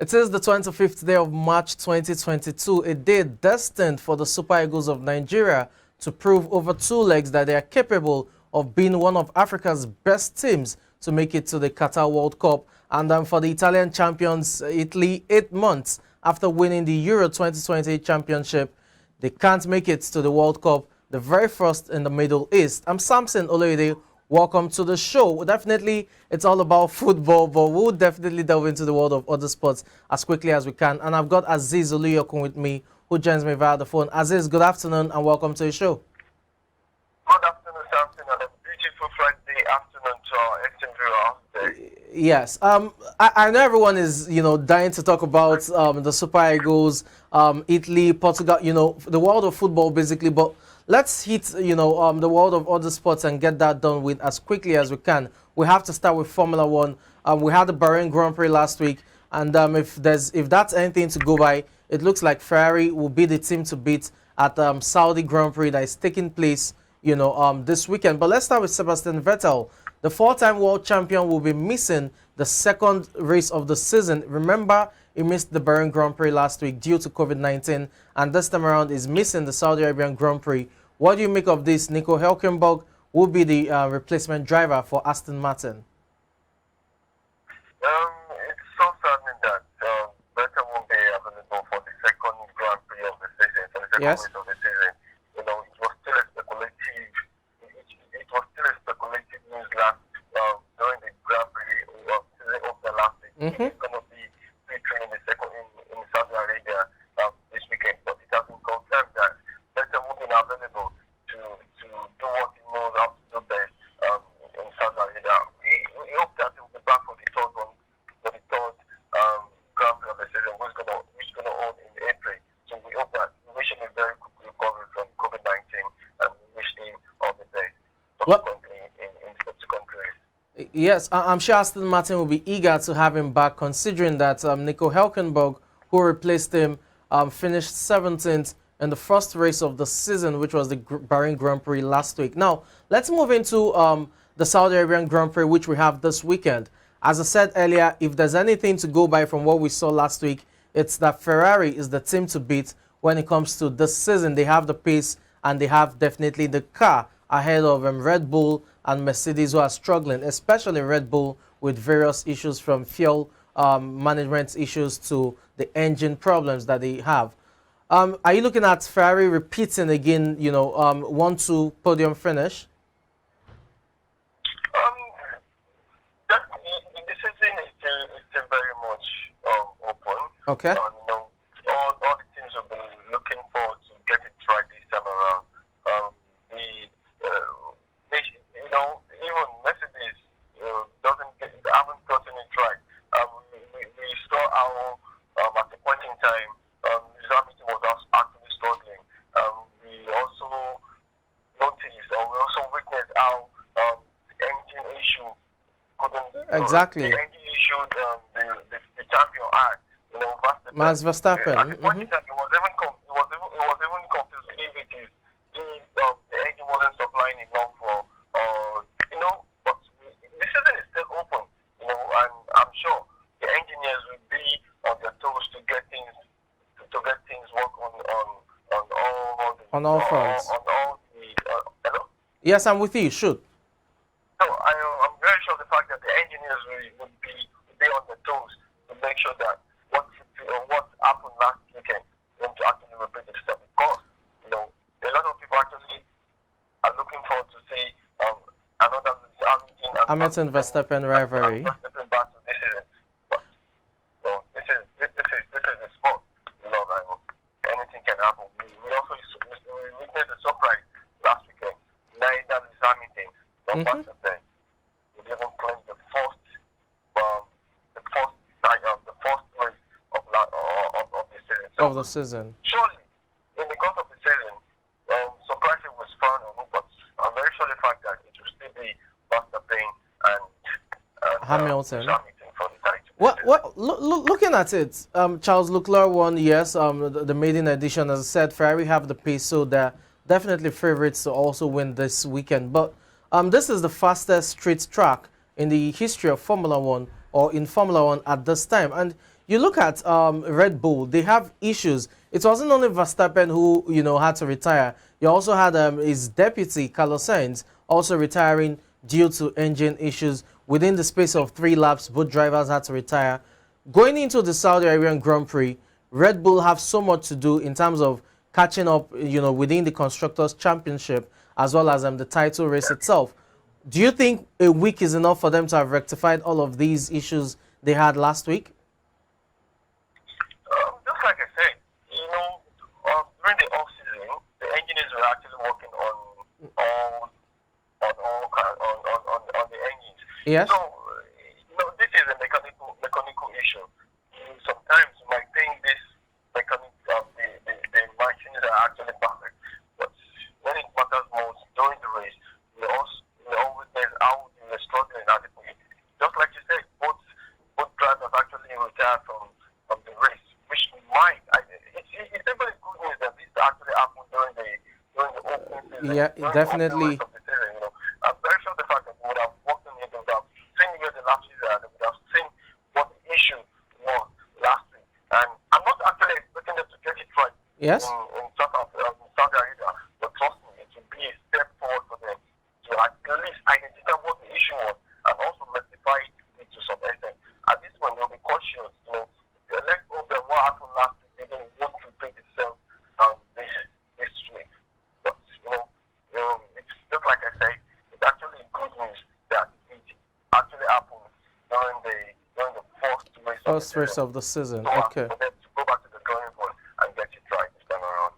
It is the 25th day of March 2022, a day destined for the Super Eagles of Nigeria to prove over two legs that they are capable of being one of Africa's best teams to make it to the Qatar World Cup. And for the Italian champions, Italy, 8 months after winning the Euro 2020 championship, they can't make it to the World Cup, the very first in the Middle East. I'm Samson Oloide. Welcome to the show. Definitely, it's all about football, but we'll definitely delve into the world of other sports as quickly as we can. And I've got Aziz Oluyokun with me, who joins me via the phone. Aziz, good afternoon and welcome to the show. Good afternoon, Samson, and a beautiful Friday afternoon to our esteemed viewers. Yes, I know everyone is, dying to talk about the Super Eagles, Italy, Portugal, the world of football basically, but let's hit, the world of other sports and get that done with as quickly as we can. We have to start with Formula One. We had the Bryant Grand Prix last week, and if that's anything to go by, it looks like Ferrari will be the team to beat at Saudi Grand Prix that is taking place, this weekend. But let's start with Sebastian Vettel. The four-time world champion will be missing the second race of the season. Remember, he missed the Bahrain Grand Prix last week due to COVID-19, and this time around is missing the Saudi Arabian Grand Prix. What do you make of this? Nico Hülkenberg will be the replacement driver for Aston Martin. It's so saddening that Vettel won't be available for the second Grand Prix of the season, for the second Yes. race of the season. It was still a speculative. It was still a speculative news last during the Grand Prix of the last week. It's going to be featuring in the second in Saudi Arabia this weekend, but it has been confirmed that Vettel will be available to do what he knows how to do best in Saudi Arabia. We hope that he will be back for the third one, for the third Grand Prix of the season, which is going to hold in April. So we hope that we wish him a very quick recovery from COVID-19, and we wish him all the best subsequently in subsequent periods. Yes, I'm sure Aston Martin will be eager to have him back, considering that Nico Hülkenberg, who replaced him, finished 17th in the first race of the season, which was the Bahrain Grand Prix last week. Now, let's move into the Saudi Arabian Grand Prix, which we have this weekend. As I said earlier, if there's anything to go by from what we saw last week, it's that Ferrari is the team to beat when it comes to this season. They have the pace and they have definitely the car ahead of Red Bull and Mercedes, who are struggling, especially Red Bull with various issues from fuel management issues to the engine problems that they have. Are you looking at Ferrari repeating again, 1-2 podium finish? The season is still very much open. Okay. All the teams have been looking forward to get it right this time around. Even Mercedes haven't gotten it right. We saw how at the point in time Lewis Hamilton was actually struggling. We also noticed, or we also witnessed how the engine issue couldn't. Exactly. The engine issue the champion had. Verstappen. Max Verstappen. At the point in time, it was even confused if it is the engine wasn't supplying enough for, but the season is still open, and I'm sure the engineers will be on their toes to get things work On all fronts. On all the hello. Yes, I'm with you. Shoot. So I'm very sure the fact that the engineers will be on their toes to make sure that what happened last weekend won't actually repeat itself. Because a lot of people actually are looking forward to see another Hamilton Verstappen rivalry. Verstappen back to this season. But this is the sport. Anything can happen. We also witnessed a surprise last weekend. Neither Lewis Hamilton nor Verstappen would even claim the first race of the season. So Of the season. surely, in the course of the season, surprising was frowned on, but I'm very sure the fact that it will still be Verstappen and Hamilton. For the title. Looking at it, Charles Leclerc won, yes, the maiden edition. As I said, Ferrari have the pace, so they're definitely favorites to also win this weekend. But this is the fastest straight track in the history of Formula One, or in Formula One at this time. And you look at Red Bull, they have issues. It wasn't only Verstappen who, had to retire. You also had his deputy, Carlos Sainz, also retiring due to engine issues. Within the space of 3 laps, both drivers had to retire. Going into the Saudi Arabian Grand Prix, Red Bull have so much to do in terms of catching up, within the Constructors' Championship, as well as the title race itself. Do you think a week is enough for them to have rectified all of these issues they had last week? Just like I said, during the off season, the engineers were actually working on the engines. Yes. So, this is a mechanical issue. Sometimes you might think this the machines are actually perfect, but when it matters most during the race, we always there's how we are struggling adequately. Just like you said, both drivers actually retired from the race, which might it's definitely good news that this actually happened during the opening season. Yeah, definitely. The opening race of the season, I'm very sure the fact that we would have worked on it, we would have seen where the lapses are, we would have seen what the issue was last week. And I'm not actually expecting them to get it right. Yes. In Saudi Arabia, but trust me, it will be a step forward for them to at least identify what the issue was and also rectify it to some extent. At this point, they'll be cautious. Let's hope that what happened last week won't repeat itself this week. But it's just like I said, it's actually good news that it actually happened during the first race of the season. So, Okay. for them to go back to the drawing board and get it right this time around.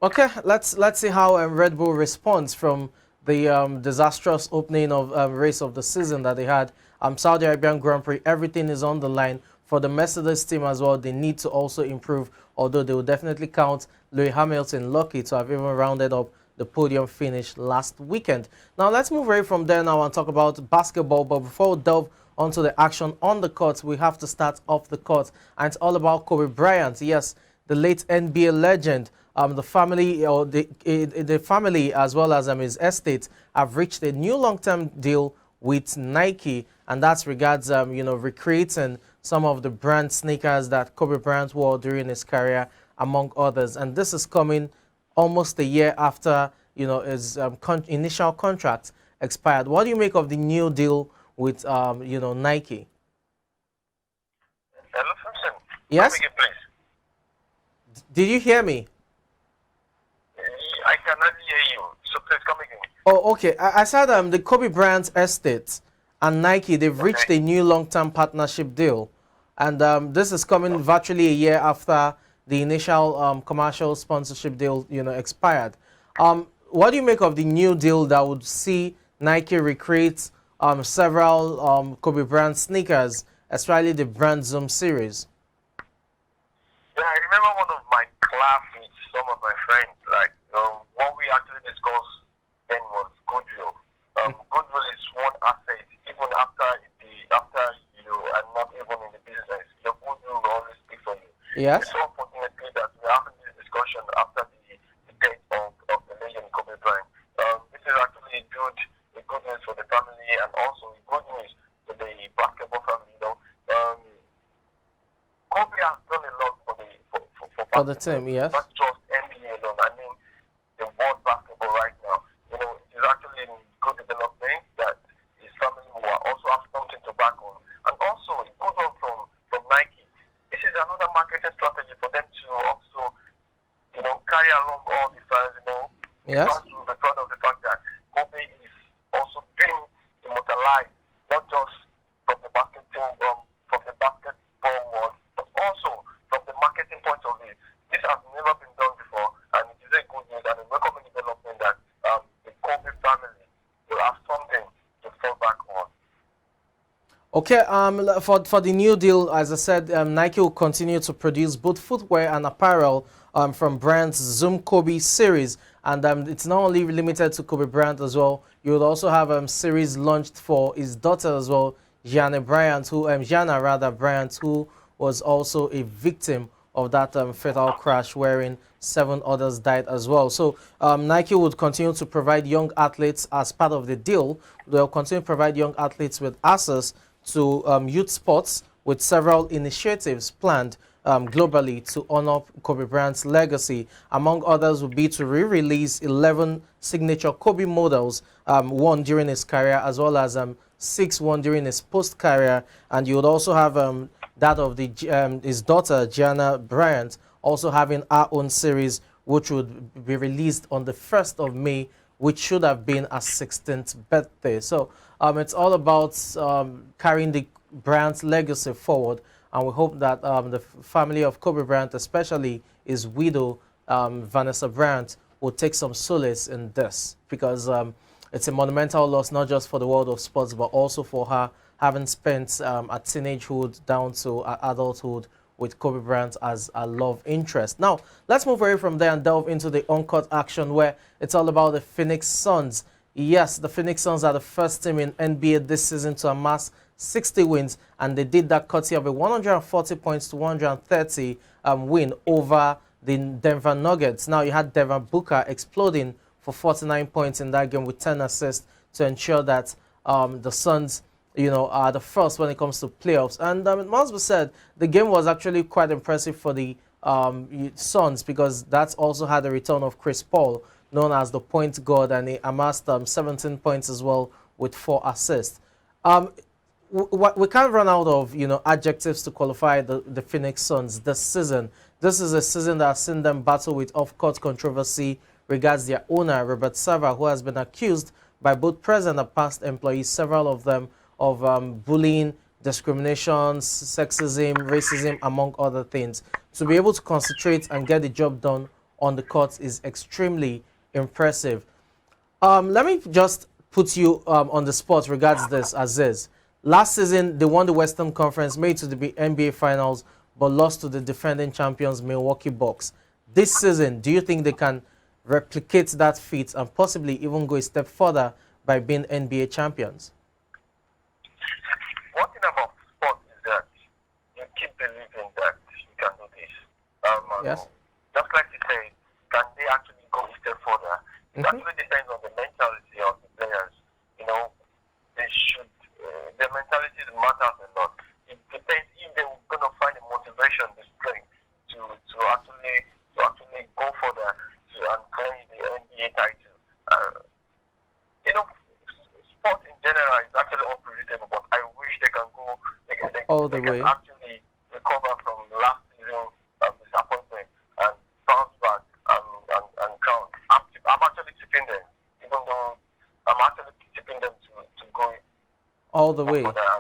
Okay, let's see how Red Bull responds from the disastrous opening of race of the season that they had. Saudi Arabian Grand Prix, everything is on the line for the Mercedes team as well. They need to also improve, although they will definitely count Lewis Hamilton lucky to have even rounded up the podium finish last weekend. Now let's move away from there now and talk about basketball. But before we delve onto the action on the court, we have to start off the court, and it's all about Kobe Bryant. Yes, the late NBA legend. The family, or the family, as well as his estate, have reached a new long-term deal with Nike, and that's regards recreating some of the brand sneakers that Kobe Bryant wore during his career, among others. And this is coming almost a year after his initial contract expired. What do you make of the new deal with Nike? Hello, Simpson. Yes. Come again, please. Did you hear me? I cannot hear you, so please come again. Oh, okay. I said the Kobe Bryant estate and Nike, they've reached a new long-term partnership deal. And this is coming virtually a year after the initial commercial sponsorship deal, expired. What do you make of the new deal that would see Nike recreate several Kobe Bryant sneakers, especially the Brand Zoom series? Yeah, I remember one of my classmates, some of my friends, what we actually discussed then was goodwill. Goodwill is one asset, even after you are not even in the business. Your goodwill will always speak for you. Yes. It's so unfortunately that we're having this discussion after the death of the legend Kobe Bryant. This is actually good news for the family and also good news for the basketball family. Kobe has done a lot for the team, yes. Not just NBA alone. I mean, the world basketball right now. It is actually in good development that his family will also have something to back on. And also, it goes on from Nike. This is another marketing strategy for them to also, carry along all the fans, Yes. To be proud of the fact that Kobe is also being immortalized, not just from the basketball world, but also from the marketing point of view. This has never been done before, and it is a good news and a welcome development that the Kobe family will have something to fall back on. Okay, for the new deal, as I said, Nike will continue to produce both footwear and apparel from Bryant's Zoom Kobe series, and it's not only limited to Kobe Bryant as well. You will also have series launched for his daughter as well, Gianna Bryant, who was also a victim of that fatal crash, wherein 7 others died as well. So Nike would continue to provide young athletes as part of the deal. They'll continue to provide young athletes with access to youth sports, with several initiatives planned globally to honor Kobe Bryant's legacy. Among others would be to re-release 11 signature Kobe models, one during his career as well as 6 one during his post-career. And you would also have that of his daughter, Gianna Bryant, also having her own series, which would be released on the 1st of May, which should have been her 16th birthday. So it's all about carrying the Bryant's legacy forward, and we hope that the family of Kobe Bryant, especially his widow, Vanessa Bryant, will take some solace in this, because it's a monumental loss, not just for the world of sports, but also for her, having spent at teenagehood down to adulthood with Kobe Bryant as a love interest. Now, let's move away from there and delve into the uncut action, where it's all about the Phoenix Suns. Yes, the Phoenix Suns are the first team in NBA this season to amass 60 wins, and they did that courtesy of a 140 points to 130 win over the Denver Nuggets. Now, you had Devin Booker exploding for 49 points in that game with 10 assists to ensure that the Suns, are the first when it comes to playoffs. And it must be said, the game was actually quite impressive for the Suns, because that's also had the return of Chris Paul, known as the point guard, and he amassed 17 points as well with 4 assists. We can't run out of adjectives to qualify the Phoenix Suns this season. This is a season that has seen them battle with off-court controversy regards their owner, Robert Sarver, who has been accused by both present and past employees, several of them, of bullying, discrimination, sexism, racism, among other things. To be able to concentrate and get the job done on the court is extremely impressive. Let me just put you on the spot regards this, Aziz. Last season, they won the Western Conference, made to the NBA Finals, but lost to the defending champions, Milwaukee Bucks. This season, do you think they can replicate that feat and possibly even go a step further by being NBA champions? One thing about sport is that you keep believing that you can do this. Yes. Just like you say, can they actually go a step further? It actually depends on the mentality of the players. They should, their mentality matters a lot. It depends if they're going to find the motivation, the strength to actually go further and claim the NBA title. Sport in general is actually unpredictable, but I wish they can go, all the way. Can actually recover from last season disappointment and bounce back and crown. I'm actually tipping them, even though I'm actually tipping them to go all the way. further.